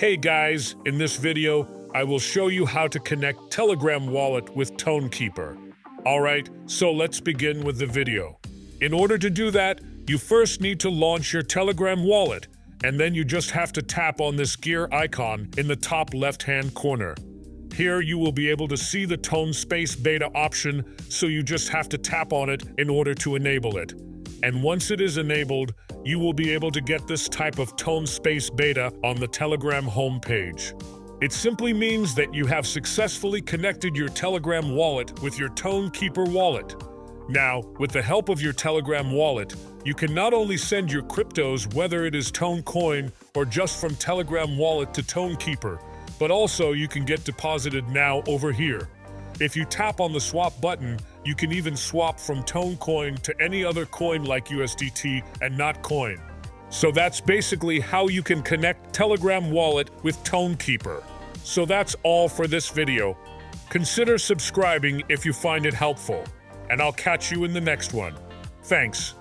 Hey guys, in this video, I will show you how to connect Telegram wallet with Tonkeeper. Alright, so let's begin with the video. In order to do that, you first need to launch your Telegram wallet, and then you just have to tap on this gear icon in the top left-hand corner. Here you will be able to see the Tone Space Beta option, so you just have to tap on it in order to enable it. And once it is enabled, you will be able to get this type of Tone Space Beta on the Telegram homepage. It simply means that you have successfully connected your Telegram wallet with your Tonkeeper wallet. Now, with the help of your Telegram wallet, you can not only send your cryptos, whether it is Tonecoin or just from Telegram wallet to Tonkeeper, but also you can get deposited now over here. If you tap on the swap button, you can even swap from Tonecoin to any other coin like USDT and not coin. So that's basically how you can connect Telegram wallet with Tonkeeper. So that's all for this video. Consider subscribing if you find it helpful, and I'll catch you in the next one. Thanks.